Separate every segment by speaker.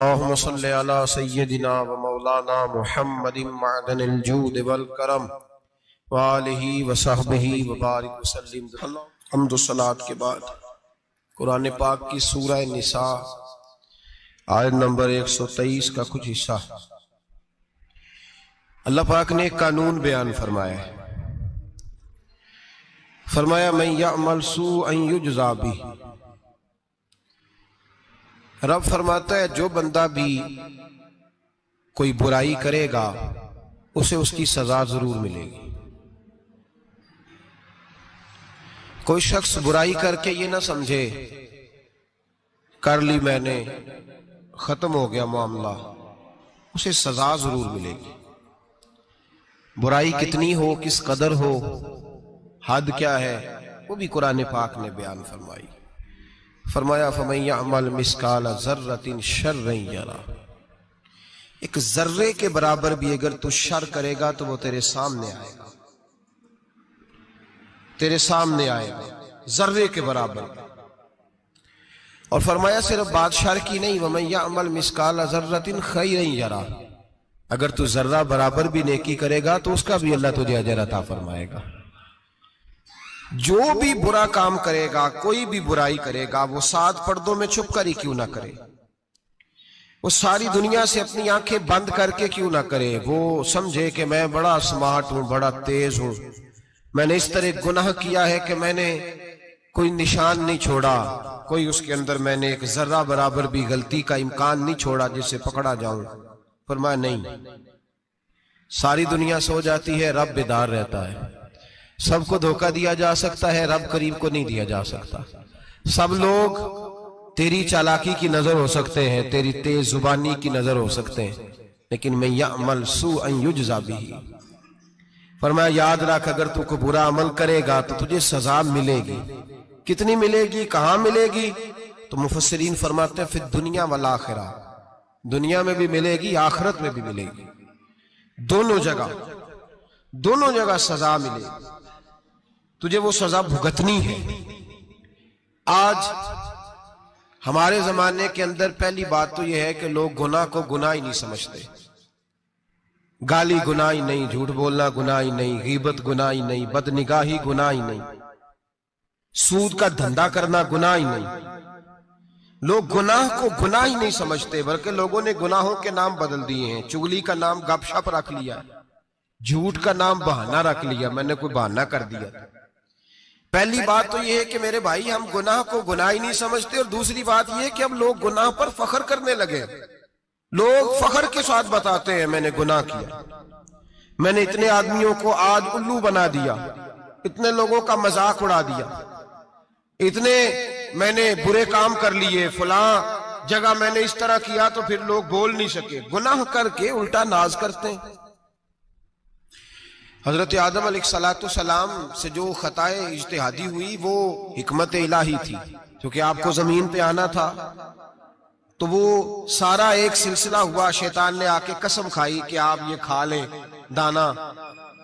Speaker 1: اللهم صل على سيدنا ومولانا محمد معدن الجود والکرم وآلہ وصحبہ وبارک وسلم۔ حمد و صلاۃ کے بعد قرآن پاک کی سورہ نساء آیت نمبر 123 کا کچھ حصہ اللہ پاک نے ایک قانون بیان فرمایا ہے۔ فرمایا من یعمل سوءا یجزا بہ، رب فرماتا ہے جو بندہ بھی کوئی برائی کرے گا اسے اس کی سزا ضرور ملے گی۔ کوئی شخص برائی کر کے یہ نہ سمجھے کر لی میں نے ختم ہو گیا معاملہ، اسے سزا ضرور ملے گی۔ برائی کتنی ہو، کس قدر ہو، حد کیا ہے، وہ بھی قرآن پاک نے بیان فرمائی۔ فرمایا فَمَن يَعْمَلْ مِثْقَالَ ذَرَّةٍ شَرًّا يَرَهُ، ایک ذرے کے برابر بھی اگر تو شر کرے گا تو وہ تیرے سامنے آئے گا، تیرے سامنے آئے گا ذرے کے برابر۔ اور فرمایا صرف بات شر کی نہیں، وَمَن يَعْمَلْ مِثْقَالَ ذَرَّةٍ خَيْرًا يَرَهُ، اگر تو ذرہ برابر بھی نیکی کرے گا تو اس کا بھی اللہ تجھے اجر عطا فرمائے گا۔ جو بھی برا کام کرے گا، کوئی بھی برائی کرے گا، وہ 7 پردوں میں چھپ کر ہی کیوں نہ کرے، وہ ساری دنیا سے اپنی آنکھیں بند کر کے کیوں نہ کرے، وہ سمجھے کہ میں بڑا سمارٹ ہوں، بڑا تیز ہوں، میں نے اس طرح گناہ کیا ہے کہ میں نے کوئی نشان نہیں چھوڑا، کوئی اس کے اندر میں نے ایک ذرہ برابر بھی غلطی کا امکان نہیں چھوڑا جس سے پکڑا جاؤں۔ فرمایا نہیں، ساری دنیا سو جاتی ہے، رب بیدار رہتا ہے۔ سب کو دھوکہ دیا جا سکتا ہے، رب کریم کو نہیں دیا جا سکتا۔ سب لوگ تیری چالاکی کی نظر ہو سکتے ہیں، تیری تیز زبانی کی نظر ہو سکتے ہیں، لیکن من یعمل سوءا یجزا بہ، فرمایا یاد رکھ اگر تو کوئی برا عمل کرے گا تو تجھے سزا ملے گی۔ کتنی ملے گی، کہاں ملے گی؟ تو مفسرین فرماتے ہیں فی الدنیا والآخرہ، دنیا میں بھی ملے گی، آخرت میں بھی ملے گی، دونوں جگہ سزا ملے گی، تجھے وہ سزا بھگتنی ہے۔ آج ہمارے زمانے کے اندر پہلی بات تو یہ ہے کہ لوگ گناہ کو گناہ ہی نہیں سمجھتے۔ گالی گناہ ہی نہیں، جھوٹ بولنا گناہ ہی نہیں، غیبت گناہ ہی نہیں، بدنگاہی گناہ ہی نہیں، سود کا دھندا کرنا گناہ ہی نہیں۔ لوگ گناہ کو گناہ ہی نہیں سمجھتے، بلکہ لوگوں نے گناہوں کے نام بدل دیے ہیں۔ چغلی کا نام گپ شپ رکھ لیا، جھوٹ کا نام بہانہ رکھ لیا، میں نے کوئی بہانہ کر دیا۔ پہلی بات تو یہ ہے کہ میرے بھائی ہم گناہ کو گناہ ہی نہیں سمجھتے، اور دوسری بات یہ ہے کہ اب لوگ گناہ پر فخر کرنے لگے۔ لوگ فخر کے ساتھ بتاتے ہیں میں نے گناہ کیا، میں نے اتنے آدمیوں کو آج الو بنا دیا، اتنے لوگوں کا مذاق اڑا دیا، اتنے میں نے برے کام کر لیے، فلاں جگہ میں نے اس طرح کیا تو پھر لوگ بول نہیں سکے۔ گناہ کر کے الٹا ناز کرتے ہیں۔ حضرت آدم علیہ السلام سے جو خطائے اجتہادی ہوئی وہ حکمت الہی تھی، کیونکہ آپ کو زمین پہ آنا تھا، تو وہ سارا ایک سلسلہ ہوا۔ شیطان نے آ کے قسم کھائی کہ آپ یہ کھا لیں دانا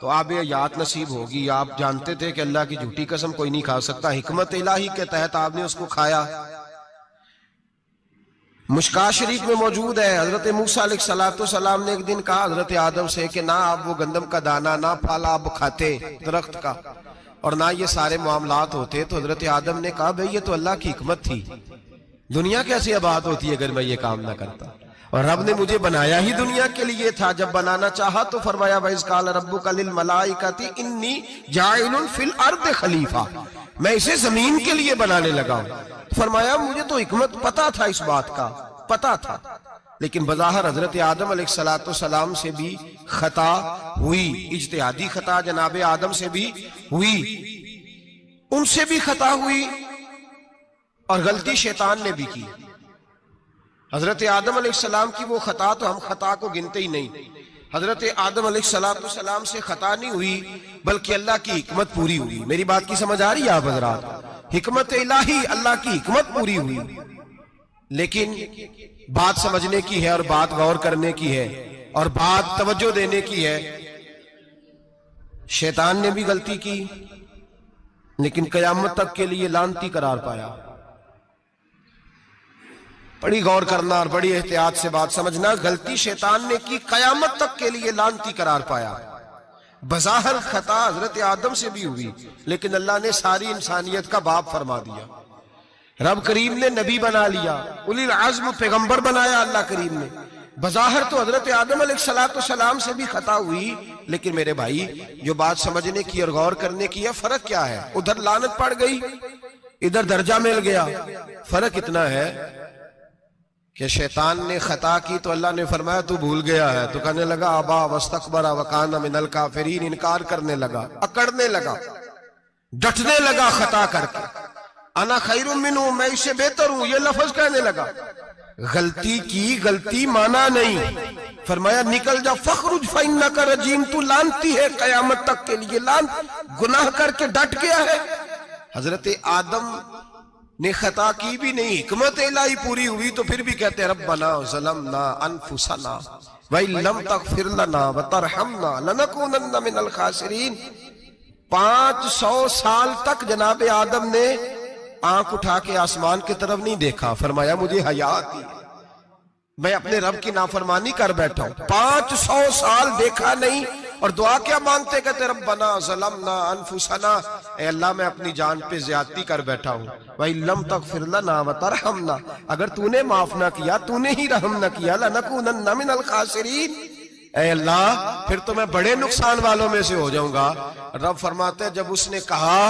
Speaker 1: تو آپ یہ یاد نصیب ہوگی۔ آپ جانتے تھے کہ اللہ کی جھوٹی قسم کوئی نہیں کھا سکتا، حکمت الہی کے تحت آپ نے اس کو کھایا۔ مشکاہ شریف میں موجود ہے، حضرت موسیٰ علیہ السلام نے ایک دن کہا حضرت آدم سے کہ نہ آپ وہ گندم کا دانہ، نہ پھل آپ کھاتے درخت کا، اور نہ یہ سارے معاملات ہوتے۔ تو حضرت آدم نے کہا بھئی یہ تو اللہ کی حکمت تھی، دنیا کیسے آباد ہوتی ہے اگر میں یہ کام نہ کرتا، اور رب نے مجھے بنایا ہی دنیا کے لیے تھا۔ جب بنانا چاہا تو فرمایا وَإِذْ قَالَ رَبُّكَ لِلْمَلَائِكَةِ إِنِّي جَاعِلٌ فِي الْأَرْضِ خلیفہ، میں اسے زمین کے لیے بنانے لگا ہوں۔ فرمایا مجھے تو حکمت پتا تھا، اس بات کا پتا تھا، لیکن بظاہر حضرت آدم علیہ السلام سے بھی خطا ہوئی، اجتہادی خطا جناب آدم سے بھی ہوئی، ان سے بھی خطا ہوئی، اور غلطی شیطان نے بھی کی۔ حضرت آدم علیہ السلام کی وہ خطا تو ہم خطا کو گنتے ہی نہیں۔ حضرت آدم علیہ السلام سے خطا نہیں ہوئی بلکہ اللہ کی حکمت پوری ہوئی۔ میری بات کی سمجھ آ رہی ہے آپ حضرات؟ حکمت الہی، اللہ کی حکمت پوری ہوئی، لیکن بات سمجھنے کی ہے، اور بات غور کرنے کی ہے، اور بات توجہ دینے کی ہے۔ شیطان نے بھی غلطی کی لیکن قیامت تک کے لیے لعنتی قرار پایا۔ بڑی غور کرنا اور بڑی احتیاط سے بات سمجھنا. غلطی شیطان نے کی، قیامت تک کے لیے لعنتی قرار پایا. بظاہر خطا حضرت آدم سے بھی ہوئی، لیکن اللہ نے ساری انسانیت کا باپ فرما دیا. رب کریم نے نبی بنا لیا، اولی العزم پیغمبر بنایا اللہ کریم نے. بظاہر تو حضرت آدم علیہ السلام سے بھی خطا ہوئی، لیکن میرے بھائی جو بات سمجھنے کی اور غور کرنے کی ہے، فرق کیا ہے؟ ادھر لعنت پڑ گئی، ادھر درجہ مل گیا. فرق اتنا ہے کہ شیطان نے خطا کی تو اللہ نے فرمایا تو بھول گیا ہے، تو کہنے لگا ابا واستکبر وکان من الکافرین، انکار کرنے لگا، اکڑنے لگا، ڈٹنے لگا خطا کر کے. انا خیر منہ، میں اس سے بہتر ہوں، یہ لفظ کہنے لگا. غلطی کی، غلطی مانا نہیں. فرمایا نکل جا، فخرج فإنک رجیم، تو لعنتی ہے قیامت تک کے لیے. گناہ کر کے ڈٹ گیا ہے. حضرت آدم نے خطا کی بھی نہیں، حکمت الہی پوری ہوئی تو پھر بھی کہتے ربنا ظلمنا انفسنا وَإِن لَمْ تَغْفِرْ لَنَا وَتَرْحَمْنَا لَنَكُونَنَّ مِنَ الْخَاسِرِينَ. 500 سال تک جناب آدم نے آنکھ اٹھا کے آسمان کی طرف نہیں دیکھا. فرمایا مجھے حیا آتی ہے، میں اپنے رب کی نافرمانی کر بیٹھا ہوں. 500 سال دیکھا نہیں، اور دعا کیا مانگتے؟ کہتے ربنا ظلمنا انفسنا، اے اللہ میں اپنی جان پہ زیادتی کر بیٹھا ہوں. وَإِن لَمْ تَغْفِرْ لَنَا وَتَرْحَمْنَا، اگر تو نے معاف نہ کیا، تو نے ہی رحم نہ کیا، لَنَكُونَنَّ مِنَ الْخَاسِرِينَ، اے اللہ پھر تو میں بڑے نقصان والوں میں سے ہو جاؤں گا. رب فرماتے جب اس نے کہا،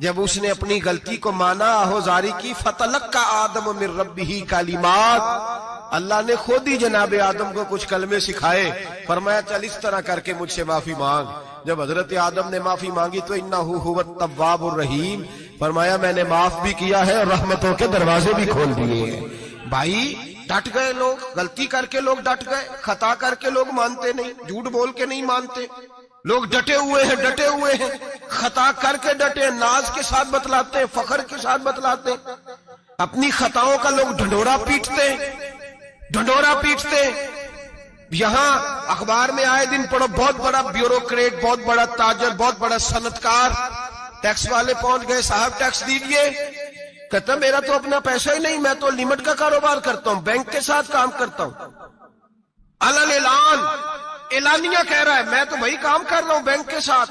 Speaker 1: جب اس نے اپنی غلطی کو مانا، آہوزاری کی، فَتَلَقَّى آدَمُ مِن رَبِّهِ کَلِمَاتٍ، اللہ نے خود ہی جناب آدم کو کچھ کلمے سکھائے. فرمایا چل اس طرح کر کے مجھ سے معافی مانگ. جب حضرت آدم نے معافی مانگی تو انہو هو التواب الرحیم، فرمایا میں نے معاف بھی کیا ہے اور رحمتوں کے دروازے بھی کھول دیے ہیں. بھائی ڈٹ گئے لوگ، غلطی کر کے لوگ ڈٹ گئے، خطا کر کے لوگ مانتے نہیں، جھوٹ بول کے نہیں مانتے. لوگ ڈٹے ہوئے ہیں، ڈٹے ہوئے ہیں، خطا کر کے ڈٹے، ناز کے ساتھ بتلاتے ہیں، فخر کے ساتھ بتلاتے ہیں. اپنی خطاؤں کا لوگ ڈھنڈورا پیٹتے ہیں، ڈھنڈورا پیٹتے. یہاں اخبار میں آئے دن پڑھو، بہت بڑا بیوروکریٹ، بہت بڑا تاجر، بہت بڑا صنعتکار، ٹیکس والے پہنچ گئے، صاحب ٹیکس دیجئے. کہتا میرا تو اپنا پیسہ ہی نہیں، میں تو لمٹ کا کاروبار کرتا ہوں، بینک کے ساتھ کام کرتا ہوں. اعلان اعلانیہ کہہ رہا ہے میں تو بھائی کام کر رہا ہوں بینک کے ساتھ،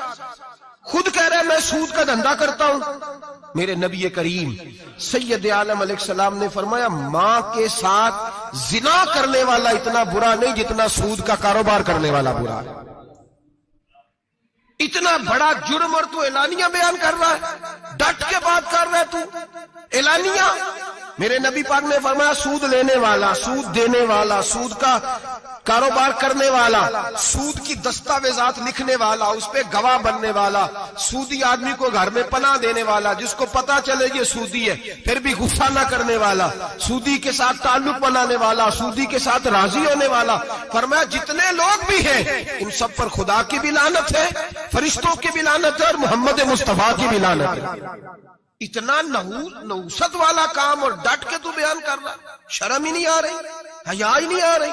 Speaker 1: خود کہہ رہا ہے میں سود کا دھندا کرتا ہوں. میرے نبی کریم سید عالم علیہ السلام نے فرمایا ماں کے ساتھ زنا کرنے والا اتنا برا نہیں جتنا سود کا کاروبار کرنے والا برا ہے. اتنا بڑا جرم اور تو اعلانیہ بیان کر رہا ہے، ڈٹ کے بات کر رہا ہے تو اعلانیہ. میرے نبی پاک نے فرمایا سود لینے والا، سود دینے والا، سود کا کاروبار کرنے والا، سود کی دستاویزات لکھنے والا، اس پہ گواہ بننے والا، سودی آدمی کو گھر میں پناہ دینے والا، جس کو پتا چلے یہ سودی ہے پھر بھی غصہ نہ کرنے والا، سودی کے ساتھ تعلق بنانے والا، سودی کے ساتھ راضی ہونے والا. فرمایا جتنے لوگ بھی ہیں ان سب پر خدا کی بھی لعنت ہے، فرشتوں کی بھی لعنت ہے، اور محمد مصطفیٰ کی بھی لعنت ہے. اتنا نحوست والا کام اور ڈٹ کے تو بیان کر رہا، شرم ہی نہیں آ رہی، حیا ہی نہیں آ رہی.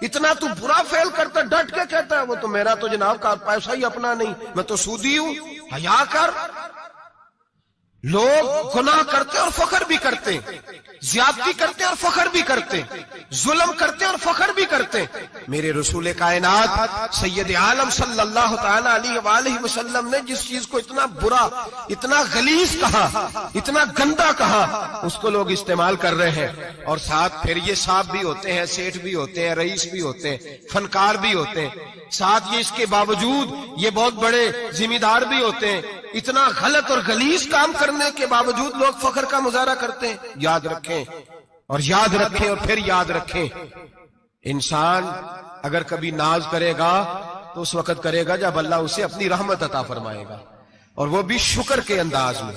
Speaker 1: اتنا تو برا فعل کرتا، ڈٹ کے کہتا ہے وہ تو میرا تو جناب کا پیسہ ہی اپنا نہیں، میں تو سودی ہوں. حیا کر. لوگ گناہ کرتے اور فخر بھی کرتے، زیادتی کرتے اور فخر بھی کرتے، ظلم کرتے اور فخر بھی کرتے. میرے رسول کائنات سید عالم صلی اللہ تعالی علیہ وآلہ وسلم نے جس چیز کو اتنا برا، اتنا غلیظ کہا، اتنا گندا کہا، اس کو لوگ استعمال کر رہے ہیں. اور ساتھ پھر یہ صاحب بھی ہوتے ہیں، سیٹھ بھی ہوتے ہیں، رئیس بھی ہوتے ہیں، فنکار بھی ہوتے ہیں، ساتھ یہ اس کے باوجود یہ بہت بڑے ذمہ دار بھی ہوتے ہیں. اتنا غلط اور غلیظ کام کرنے کے باوجود لوگ فخر کا مظاہرہ کرتے ہیں. یاد رکھیں اور یاد رکھیں اور پھر یاد رکھیں، انسان اگر کبھی ناز کرے گا تو اس وقت کرے گا جب اللہ اسے اپنی رحمت عطا فرمائے گا، اور وہ بھی شکر کے انداز میں.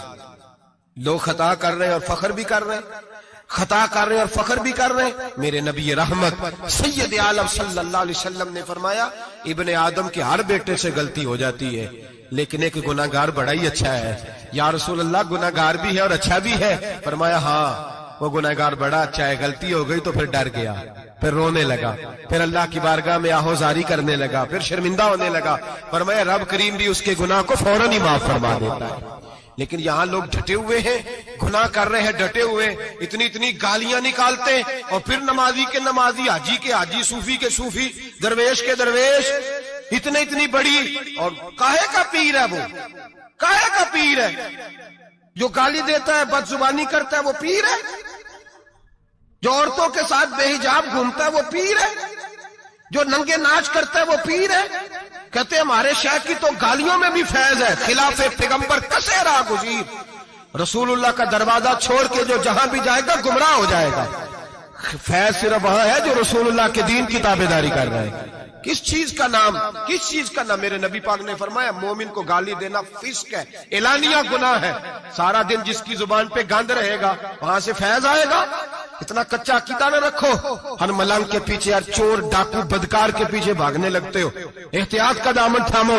Speaker 1: لوگ خطا کر رہے ہیں اور فخر بھی کر رہے ہیں، خطا کر رہے ہیں اور فخر بھی کر رہے ہیں. میرے نبی رحمت سید عالم صلی اللہ علیہ وسلم نے فرمایا ابن آدم کے ہر بیٹے سے غلطی ہو جاتی ہے، لیکن ایک گناہگار بڑا ہی اچھا ہے. یا رسول اللہ گناہگار بھی ہے اور اچھا بھی ہے؟ فرمایا ہاں وہ گناہگار بڑا اچھا ہے، غلطی ہو گئی تو پھر ڈر گیا، پھر رونے لگا، پھر اللہ کی بارگاہ میں آہوزاری کرنے لگا، پھر شرمندہ ہونے لگا. فرمایا رب کریم بھی اس کے گناہ کو فوراً ہی معاف فرما دیتا ہے. لیکن یہاں لوگ ڈٹے ہوئے ہیں، گناہ کر رہے ہیں ڈٹے ہوئے، اتنی اتنی گالیاں نکالتے ہیں، اور پھر نمازی کے نمازی، حاجی کے حاجی، صوفی کے صوفی، درویش کے درویش، اتنی بڑی، اور کاہے کا پیر ہے وہ؟ کاہے کا پیر ہے؟ جو گالی دیتا ہے، بد زبانی کرتا ہے، وہ پیر ہے؟ جو عورتوں کے ساتھ بے حجاب گھومتا ہے، وہ پیر ہے؟ جو ننگے ناچ کرتا ہے، وہ پیر ہے؟ کہتے ہیں ہمارے شیخ کی تو گالیوں میں بھی فیض ہے، خلاف پیغمبر کسے راہ گزیر، رسول اللہ کا دروازہ چھوڑ کے جو جہاں بھی جائے گا گمراہ ہو جائے گا۔ فیض صرف وہاں ہے جو رسول اللہ کے دین کی تابعداری کر رہے ہیں۔ کس چیز کا نام، کس چیز کا نام؟ میرے نبی پاک نے فرمایا مومن کو گالی دینا فسق ہے، اعلانیہ گناہ ہے۔ سارا دن جس کی زبان پہ گند رہے گا وہاں سے فیض آئے گا؟ اتنا کچا عقیدہ نہ رکھو، ہر ملنگ کے پیچھے، ہر چور ڈاکو بدکار کے پیچھے بھاگنے لگتے ہو۔ احتیاط کا دامن تھامو،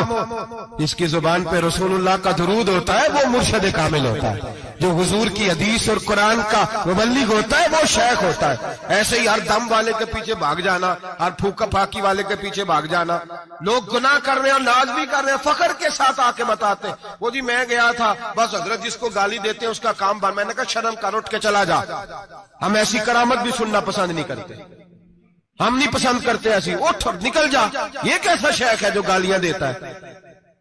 Speaker 1: جس کی زبان پہ رسول اللہ کا درود ہوتا ہے وہ مرشد کامل ہوتا ہے، جو حضور کی حدیث اور قرآن کا مبلغ ہوتا ہے وہ شیخ ہوتا ہے۔ ایسے ہی ہر دم والے کے پیچھے بھاگ جانا، ہر پھوکا پھاکی والے کے پیچھے بھاگ جانا۔ لوگ گناہ کر رہے ہیں اور ناز بھی کر رہے ہیں، فخر کے ساتھ آ کے بتاتے ہیں وہ جی میں گیا تھا، بس حضرت جس کو گالی دیتے ہیں اس کا کام بن۔ میں نے کہا شرم کر، اٹھ کے چلا جا۔ ہم ایسی کرامت بھی سننا پسند نہیں کرتے، ہم نہیں پسند کرتے ایسی، اٹھ اور نکل جا۔ یہ کیسا شیخ ہے جو گالیاں دیتا ہے؟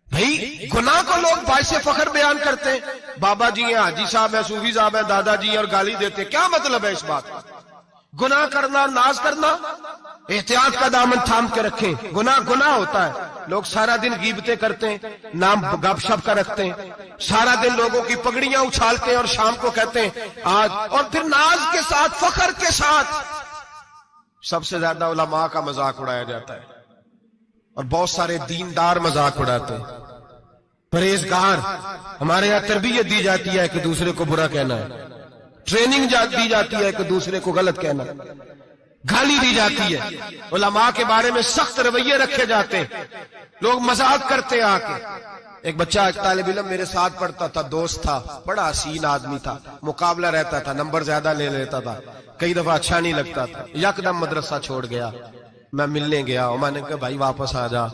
Speaker 1: بھئی گناہ کو لوگ باعث فخر بیان کرتے ہیں، بابا جی ہیں، حاجی صاحب ہیں، صوفی صاحب ہیں، دادا جی ہیں، اور گالی دیتے ہیں۔ کیا مطلب ہے اس بات کا؟ گناہ کرنا، ناز کرنا، احتیاط کا دامن تھام کے رکھیں۔ گناہ ہوتا ہے، لوگ سارا دن غیبتیں کرتے ہیں، نام گپ شپ کا رکھتے ہیں، سارا دن لوگوں کی پگڑیاں اچھالتے ہیں اور شام کو کہتے ہیں آج، اور پھر ناز کے ساتھ، فخر کے ساتھ۔ سب سے زیادہ علماء کا مذاق اڑایا جاتا ہے، اور بہت سارے دیندار مذاق اڑاتے ہیں، پرہیزگار۔ ہمارے یہاں تربیت دی جاتی ہے کہ دوسرے کو برا کہنا ہے، ٹریننگ دی جاتی ہے کہ دوسرے کو غلط کہنا، گالی دی جاتی ہے، علماء کے بارے میں سخت رویے رکھے جاتے ہیں، لوگ مذاق کرتے ہیں آ کے۔ ایک بچہ، ایک طالب علم میرے ساتھ پڑھتا تھا، دوست تھا، بڑا حسین آدمی تھا، مقابلہ رہتا تھا، نمبر زیادہ لے لیتا تھا، کئی دفعہ اچھا نہیں لگتا تھا، یکدم مدرسہ چھوڑ گیا۔ میں ملنے گیا اور میں نے کہا بھائی واپس آ جا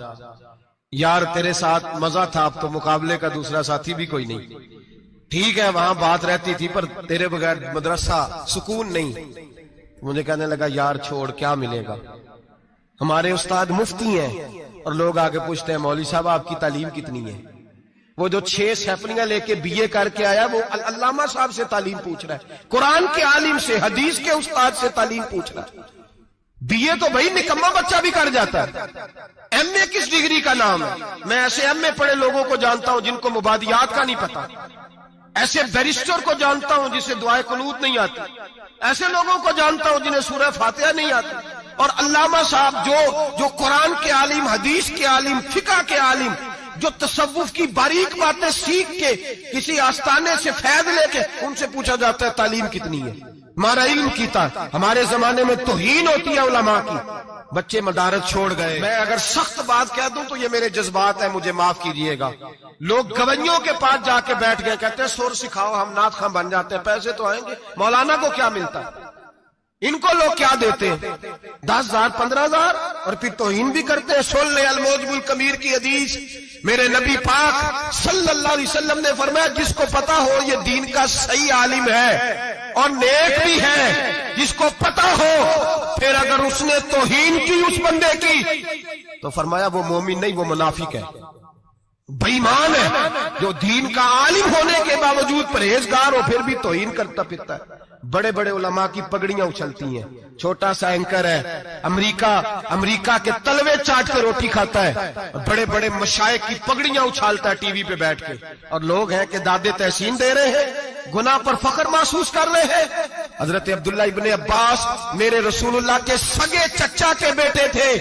Speaker 1: یار، تیرے ساتھ مزہ تھا، اب تو مقابلے کا دوسرا ساتھی بھی کوئی نہیں۔ ٹھیک ہے وہاں بات رہتی تھی پر تیرے بغیر مدرسہ سکون نہیں۔ مجھے کہنے لگا یار چھوڑ، کیا ملے گا؟ ہمارے استاد مفتی ہیں اور لوگ آگے پوچھتے ہیں مولوی صاحب آپ کی تعلیم کتنی ہے؟ وہ جو 6 سیفلیاں لے کے بی اے کر کے آیا وہ علامہ صاحب سے تعلیم پوچھ رہا ہے، قرآن کے عالم سے، حدیث کے استاد سے تعلیم پوچھ رہا ہے۔ بی اے تو بھائی نکمہ بچہ بھی کر جاتا ہے، ایم اے کس ڈگری کا نام ہے؟ میں ایسے ایم اے پڑھے لوگوں کو جانتا ہوں جن کو مبادیات کا نہیں پتا، ایسے بیرسٹر کو جانتا ہوں جسے دعائے قنوت نہیں آتی، ایسے لوگوں کو جانتا ہوں جنہیں سورہ فاتحہ نہیں آتی، اور علامہ صاحب جو قرآن کے عالم، حدیث کے عالم، فقہ کے عالم، جو تصوف کی باریک باتیں سیکھ کے کسی آستانے سے فیض لے کے، ان سے پوچھا جاتا ہے تعلیم کتنی ہے؟ ہمارا علم کیتا۔ ہمارے زمانے میں توہین ہوتی ہے علماء کی، بچے مدارس چھوڑ گئے۔ میں اگر سخت بات کہہ دوں تو یہ میرے جذبات ہیں، مجھے معاف کیجئے گا۔ لوگ گویوں کے پاس جا کے بیٹھ گئے، کہتے ہیں سر سکھاؤ، ہم نعت خواں بن جاتے ہیں، پیسے تو آئیں گے۔ مولانا کو کیا ملتا ہے؟ ان کو لوگ کیا دیتے ہیں؟ 10,000 15,000، اور پھر توہین بھی کرتے ہیں۔ سن لے الموجب الکبیر کی حدیث، میرے نبی پاک صلی اللہ علیہ وسلم نے فرمایا جس کو پتا ہو یہ دین کا صحیح عالم ہے اور نیک بھی ہے، جس کو پتا ہو، پھر اگر اس نے توہین کی اس بندے کی تو فرمایا وہ مومن نہیں، وہ منافق ہے، بے ایمان ہے، جو دین کا عالم ہونے کے باوجود پرہیزگار ہو پھر بھی توہین کرتا پھرتا ہے۔ بڑے بڑے علماء کی پگڑیاں اچھلتی ہیں، چھوٹا سا اینکر ہے امریکہ کے تلوے چاٹ کے روٹی کھاتا ہے، بڑے بڑے مشائخ کی پگڑیاں اچھالتا ہے ٹی وی پہ بیٹھ کے، اور لوگ ہیں کہ دادے تحسین دے رہے ہیں، گناہ پر فخر محسوس کر رہے ہیں۔ حضرت عبداللہ ابن عباس میرے رسول اللہ کے سگے چچا کے بیٹے تھے،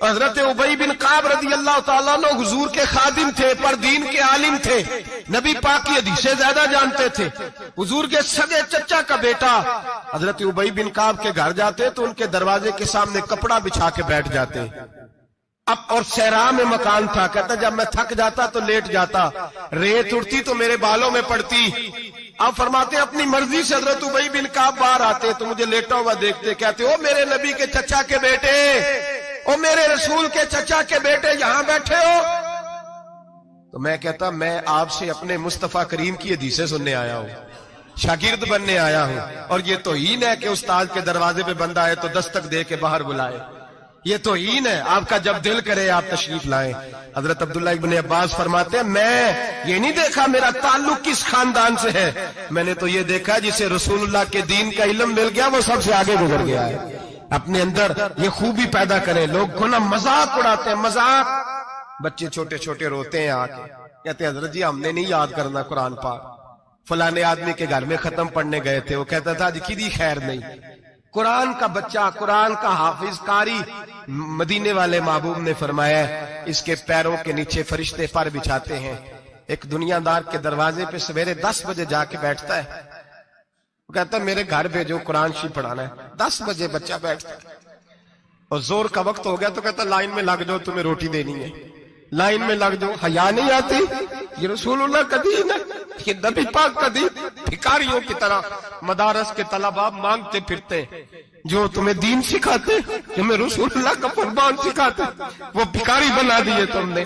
Speaker 1: حضرت ابی بن کعب رضی اللہ تعالیٰ عنہ حضور کے خادم تھے، پر دین کے عالم تھے، نبی پاک کی حدیثیں زیادہ جانتے تھے۔ حضور کے سگے چچا کا بیٹا حضرت ابی بن کعب کے گھر جاتے تو ان کے دروازے کے سامنے کپڑا بچھا کے بیٹھ جاتے۔ اب اور صحرا میں مکان تھا، کہتا جب میں تھک جاتا تو لیٹ جاتا، ریت اڑتی تو میرے بالوں میں پڑتی۔ اب فرماتے اپنی مرضی سے حضرت ابی بن کعب باہر آتے تو مجھے لیٹا ہوا دیکھتے، کہتے او میرے نبی کے چچا کے بیٹے، او میرے رسول کے چچا کے بیٹے، یہاں بیٹھے ہو؟ تو میں کہتا میں آپ سے اپنے مصطفیٰ کریم کی حدیثیں سننے آیا ہوں، شاگرد بننے آیا ہوں، اور یہ توہین ہے کہ استاد کے دروازے پہ بندہ آئے تو دستک دے کے باہر بلائے، یہ توہین ہے۔ آپ کا جب دل کرے آپ تشریف لائیں۔ حضرت عبداللہ ابن عباس فرماتے ہیں میں یہ نہیں دیکھا میرا تعلق کس خاندان سے ہے، میں نے تو یہ دیکھا جسے رسول اللہ کے دین کا علم مل گیا وہ سب سے آگے گزر گیا ہے۔ اپنے اندر یہ خوبی پیدا کریں۔ لوگ کو نا مذاق اڑاتے ہیں، مذاق، بچے چھوٹے چھوٹے روتے ہیں آ کے، کہتے ہیں حضرت جی ہم نے نہیں یاد کرنا قرآن پاک، فلانے آدمی کے گھر میں ختم پڑھنے گئے تھے، وہ کہتا تھا آج کی دی خیر نہیں۔ قرآن کا بچہ، قرآن کا حافظ قاری، مدینے والے محبوب نے فرمایا اس کے پیروں کے نیچے فرشتے پر بچھاتے ہیں۔ ایک دنیا دار کے دروازے پہ سویرے 10 بجے جا کے بیٹھتا ہے، وہ کہتا ہے میرے گھر بھیجو قرآن شریف پڑھانا ہے۔ 10 بجے بچہ بیٹھتا ہے، اور زور کا وقت ہو گیا تو کہتا لائن میں لگ جاؤ تمہیں روٹی دینی ہے، لائن میں لگ جاؤ۔ حیا نہیں آتی؟ یہ رسول اللہ کا دین ہے، یہ نبی پاک کا دین۔ بھکاریوں کی طرح مدارس کے طلباء مانگتے پھرتے ہیں، جو تمہیں دین سکھاتے، تمہیں رسول اللہ کا فرمان سکھاتے، وہ بھکاری بنا دیے تم نے۔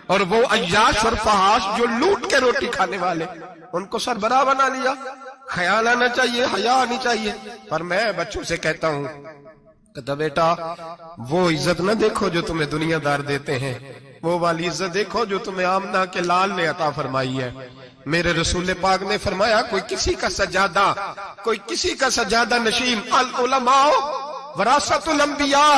Speaker 1: اور وہ عیاش اور فحاش جو لوٹ کے روٹی کھانے والے، ان کو سربراہ بنا لیا۔ خیال آنا چاہیے، حیا آنی چاہیے۔ پر میں بچوں سے کہتا ہوں کہتا بیٹا وہ عزت نہ دیکھو جو تمہیں دنیا دار دیتے ہیں، وہ والی عزت دیکھو جو تمہیں آمنہ کے لال نے عطا فرمائی ہے۔ میرے رسول پاک نے فرمایا کوئی کسی کا سجادہ، کوئی کسی کا سجادہ نشین، العلماء وراثت الانبیاء،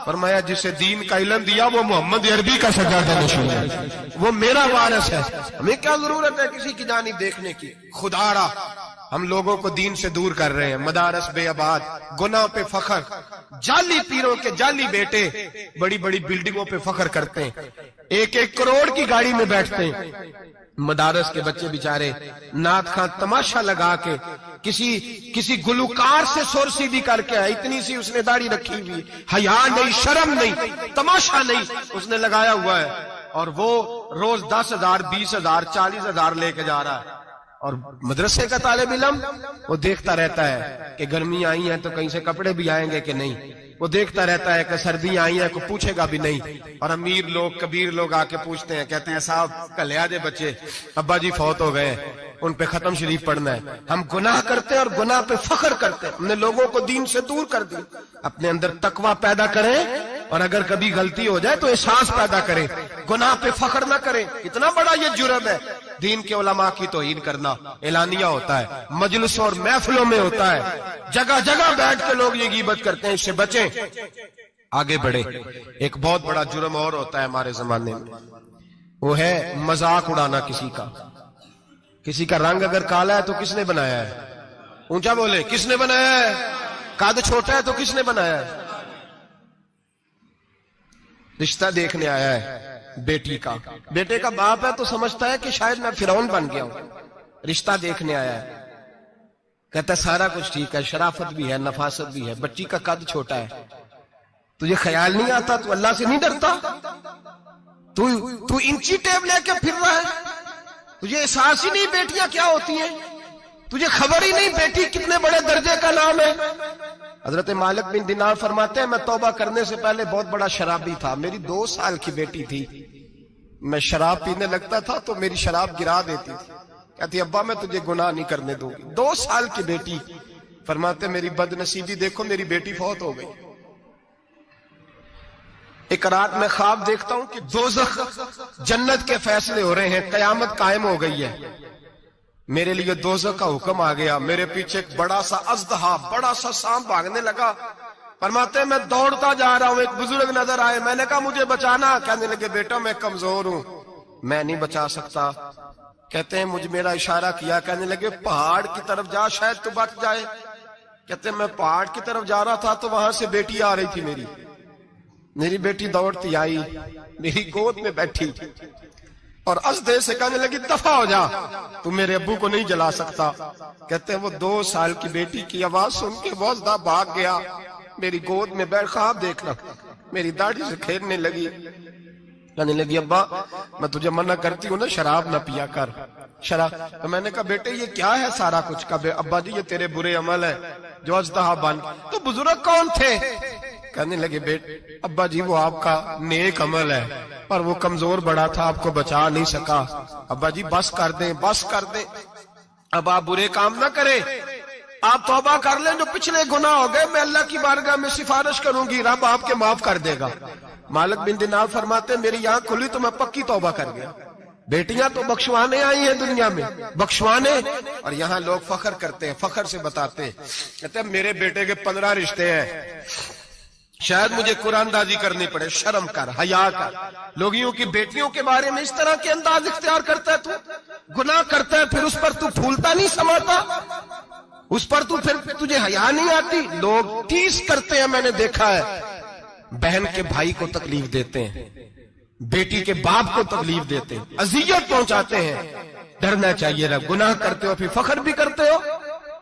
Speaker 1: فرمایا جسے دین کا علم دیا وہ محمد عربی کا سجادہ نشین ہے، وہ میرا وارث ہے۔ ہمیں کیا ضرورت ہے کسی کی جانب دیکھنے کی؟ خدا را ہم لوگوں کو دین سے دور کر رہے ہیں، مدارس بے آباد، گناہ پہ فخر، جعلی پیروں کے جعلی بیٹے بڑی بڑی بلڈنگوں پہ فخر کرتے ہیں، 1-1 کروڑ کی گاڑی میں بیٹھتے ہیں۔ مدارس کے بچے بیچارے نعت خواں تماشا لگا کے کسی گلوکار سے سر سیدھی کر کے آئے، اتنی سی اس نے داڑھی رکھی ہوئی، حیا نہیں، شرم نہیں، تماشا نہیں، اس نے لگایا ہوا ہے، اور وہ روز 10,000 20,000 40,000 لے کے جا رہا ہے۔ اور مدرسے کا طالب علم وہ دیکھتا رہتا ہے کہ گرمی آئی ہیں تو کہیں سے کپڑے بھی آئیں گے کہ نہیں، وہ دیکھتا رہتا ہے کہ سردی آئی ہے، کوئی پوچھے گا بھی نہیں۔ اور امیر لوگ، کبیر لوگ آ کے پوچھتے ہیں، کہتے ہیں صاحب کل لے آجے بچے، ابا جی فوت ہو گئے، ان پہ ختم شریف پڑھنا ہے۔ ہم گناہ کرتے ہیں اور گناہ پہ فخر کرتے ہیں، ہم نے لوگوں کو دین سے دور کر دیا۔ اپنے اندر تقوی پیدا کریں، اور اگر کبھی غلطی ہو جائے تو احساس پیدا کریں، گناہ پہ فخر نہ کریں۔ کتنا بڑا یہ جرم ہے دین کے علماء کی توہین کرنا۔ اعلانیہ ہوتا ہے، مجلسوں اور محفلوں میں ہوتا ہے، جگہ جگہ بیٹھ کے لوگ یہ غیبت کرتے ہیں، اس سے بچیں، آگے بڑھیں۔ ایک بہت بڑا جرم اور ہوتا ہے ہمارے زمانے میں، وہ ہے مذاق اڑانا کسی کا۔ کسی کا رنگ اگر کالا ہے تو کس نے بنایا ہے؟ اونچا بولے، کس نے بنایا ہے؟ قد چھوٹا ہے تو کس نے بنایا ہے؟ رشتہ دیکھنے آیا ہے بیٹی کا، بیٹے کا باپ ہے تو سمجھتا ہے کہ شاید میں فرعون بن گیا ہوں، رشتہ دیکھنے آیا ہے، کہتا ہے سارا کچھ ٹھیک ہے، شرافت بھی ہے، نفاست بھی ہے، بچی کا قد چھوٹا ہے۔ تجھے خیال نہیں آتا؟ تو اللہ سے نہیں ڈرتا؟ تو انچی ٹیپ لے کے پھر رہا ہے، تجھے احساس ہی نہیں بیٹیاں کیا ہوتی ہیں، تجھے خبر ہی نہیں بیٹی کتنے بڑے درجے کا نام ہے۔ حضرت مالک بن دینار فرماتے ہیں میں توبہ کرنے سے پہلے بہت بڑا شرابی تھا، میری 2 سال کی بیٹی تھی، میں شراب پینے لگتا تھا تو میری شراب گرا دیتی تھی، کہتی ابا میں تجھے گناہ نہیں کرنے دوں گی۔ 2 سال کی بیٹی، فرماتے میری بد نصیبی دیکھو میری بیٹی فوت ہو گئی۔ ایک رات میں خواب دیکھتا ہوں کہ دوزخ جنت کے فیصلے ہو رہے ہیں، قیامت قائم ہو گئی ہے، میرے لیے دوزخ کا حکم آ گیا، میرے پیچھے ایک بڑا سا اژدہا، بڑا سا سانپ بھاگنے لگا۔ فرماتے ہیں میں دوڑتا جا رہا ہوں، ایک بزرگ نظر آئے، میں نے کہا مجھے بچانا، کہنے لگے بیٹا میں کمزور ہوں، میں نہیں بچا سکتا۔ کہتے ہیں مجھ میرا اشارہ کیا، کہنے لگے پہاڑ کی طرف جا شاید تو بچ جائے۔ کہتے ہیں میں پہاڑ کی طرف جا رہا تھا تو وہاں سے بیٹی آ رہی تھی، میری بیٹی دوڑتی آئی، میری گود میں بیٹھی اور ازدے سے کہنے لگی دفع ہو جا، تو میرے ابو کو نہیں جلا سکتا۔ کہتے ہیں وہ 2 سال کی بیٹی کی آواز سن کے وہ ازدہ بھاگ گیا، میری گود میں بیٹھ خواب دیکھنا، میری داڑھی سے کھیلنے لگی، کہنے لگی ابا میں تجھے منع کرتی ہوں نا شراب نہ پیا کر، شراب۔ تو میں نے کہا بیٹے یہ کیا ہے سارا کچھ؟ کہا ابا جی یہ تیرے برے عمل ہے جو ازدہا بن۔ تو بزرگ کون تھے؟ کہنے لگے بیٹے ابا جی وہ آپ کا نیک عمل ہے پر وہ کمزور بڑا تھا آپ کو بچا نہیں سکا. ابا جی بس کر دیں بس کر دیں, اب آپ برے کام نہ کریں, آپ توبہ کر لیں, جو پچھلے گناہ ہو گئے میں اللہ کی بارگاہ میں سفارش کروں گی, رب آپ کے معاف کر دے گا. مالک بن دینار فرماتے میری آنکھ کھلی تو میں پکی توبہ کر گیا. بیٹیاں تو بخشوانے آئی ہیں دنیا میں, بخشوانے, اور یہاں لوگ فخر کرتے ہیں, فخر سے بتاتے ہیں, کہتے ہیں میرے بیٹے کے 15 رشتے ہیں, شاید مجھے قرآن دازی کرنی پڑے. شرم کر, حیا کر. لوگیوں کی بیٹیوں کے بارے میں اس طرح کے انداز اختیار کرتا ہے, تو گناہ کرتا ہے پھر اس پر تو پھولتا نہیں سماتا, اس پر تو پھر تجھے حیا نہیں آتی. لوگ ٹیز کرتے ہیں, میں نے دیکھا ہے, بہن کے بھائی کو تکلیف دیتے ہیں, بیٹی کے باپ کو تکلیف دیتے ہیں, اذیت پہنچاتے ہیں. ڈرنا چاہیے رب, گناہ کرتے ہو پھر فخر بھی کرتے ہو,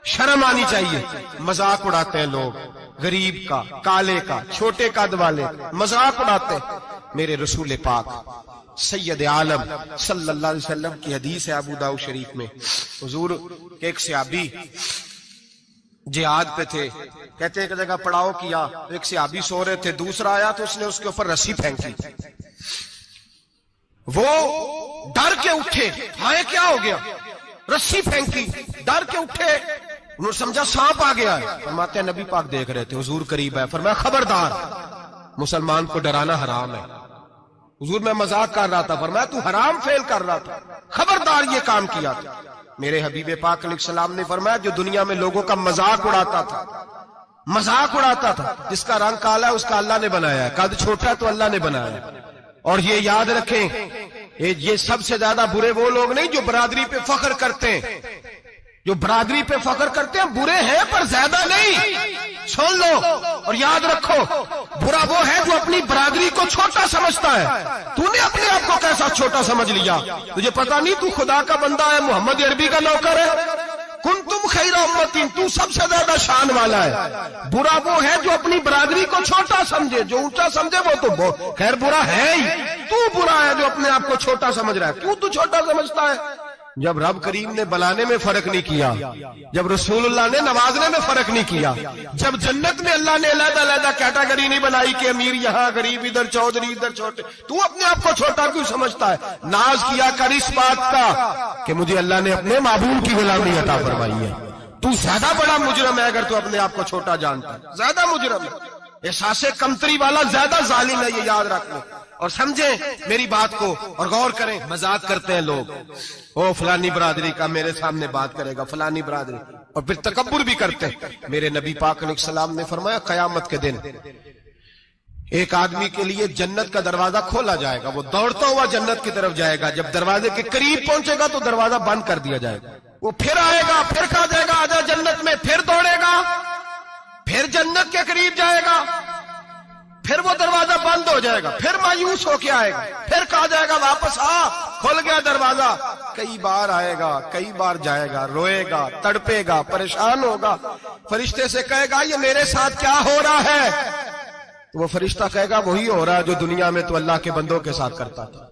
Speaker 1: شرم آنی چاہیے. مذاق اڑاتے ہیں لوگ, غریب کا, کالے کا, چھوٹے قد والے, مذاق اڑاتے ہیں. میرے رسول پاک سید عالم صلی اللہ علیہ وسلم کی حدیث ہے ابو داؤد شریف میں, حضور کے ایک صحابی جہاد پہ تھے, کہتے ہیں ایک جگہ پڑاؤ کیا, ایک صحابی سو رہے تھے, دوسرا آیا تو اس نے اس کے اوپر رسی پھینکی. وہ ڈر کے اٹھے, ہائے کیا ہو گیا, رسی پھینکی, ڈر کے اٹھے, انہوں نے سمجھا سانپ آ گیا ہے. فرماتے ہیں نبی پاک دیکھ رہے تھے, حضور قریب ہے, فرمایا خبردار مسلمان کو ڈرانا حرام ہے. حضور میں مذاق کر رہا تھا, فرمایا تو حرام فعل کر رہا تھا, خبردار یہ کام کیا تھا. میرے حبیب پاک علیہ السلام نے فرمایا جو دنیا میں لوگوں کا مذاق اڑاتا تھا, مذاق اڑاتا تھا, جس کا رنگ کالا ہے اس کا اللہ نے بنایا ہے, قد چھوٹا ہے تو اللہ نے بنایا ہے. اور یہ یاد رکھیں یہ سب سے زیادہ برے وہ لوگ نہیں جو برادری پہ فخر کرتے ہیں, جو برادری پہ فخر کرتے ہیں برے ہیں پر زیادہ نہیں. سن لو اور یاد رکھو, برا وہ ہے جو اپنی برادری کو چھوٹا سمجھتا ہے. تو نے اپنے آپ کو کیسا چھوٹا سمجھ لیا, تجھے پتا نہیں تو خدا کا بندہ ہے, محمد عربی کا نوکر ہے. کنتم خیر امتی, تو سب سے زیادہ شان والا ہے. برا وہ ہے جو اپنی برادری کو چھوٹا سمجھے, جو اونچا سمجھے وہ تو خیر برا ہے ہی. تو برا ہے جو اپنے آپ کو چھوٹا سمجھ رہا ہے. کیوں تو چھوٹا سمجھتا ہے؟ جب رب کریم نے بلانے میں فرق نہیں کیا, جب رسول اللہ نے نوازنے میں فرق نہیں کیا, جب جنت میں اللہ نے علیحدہ علیحدہ کیٹیگری نہیں بنائی کہ امیر یہاں, غریب ادھر, چودھری ادھر, چھوٹے, تو اپنے آپ کو چھوٹا کیوں سمجھتا ہے؟ ناز کیا کر اس بات کا کہ مجھے اللہ نے اپنے معبود کی غلامی عطا فرمائی ہے. تو زیادہ بڑا مجرم ہے اگر تو اپنے آپ کو چھوٹا جانتا ہے, زیادہ مجرم ہے. احساس کمتری والا زیادہ ظالم ہے, یہ یاد رکھ لو اور سمجھیں میری بات کو اور غور کریں. مذاق کرتے ہیں لوگ, او فلانی برادری کا میرے سامنے بات کرے گا, فلانی برادری, اور پھر تکبر بھی کرتے ہیں. میرے نبی پاک علیہ السلام نے فرمایا قیامت کے دن ایک آدمی کے لیے جنت کا دروازہ کھولا جائے گا, وہ دوڑتا ہوا جنت کی طرف جائے گا. جب دروازے کے قریب پہنچے گا تو دروازہ بند کر دیا جائے گا. وہ پھر آئے گا, پھر کہا جائے گا آجا جنت میں, پھر دوڑے گا, پھر جنت کے قریب جائے گا, پھر وہ دروازہ بند ہو جائے گا, پھر مایوس ہو کے آئے گا, پھر کہا جائے گا واپس آ, کھل گیا دروازہ. کئی بار آئے گا, کئی بار جائے گا, روئے گا, تڑپے گا, پریشان ہوگا. فرشتے سے کہے گا یہ میرے ساتھ کیا ہو رہا ہے؟ وہ فرشتہ کہے گا وہی ہو رہا ہے جو دنیا میں تو اللہ کے بندوں کے ساتھ کرتا تھا.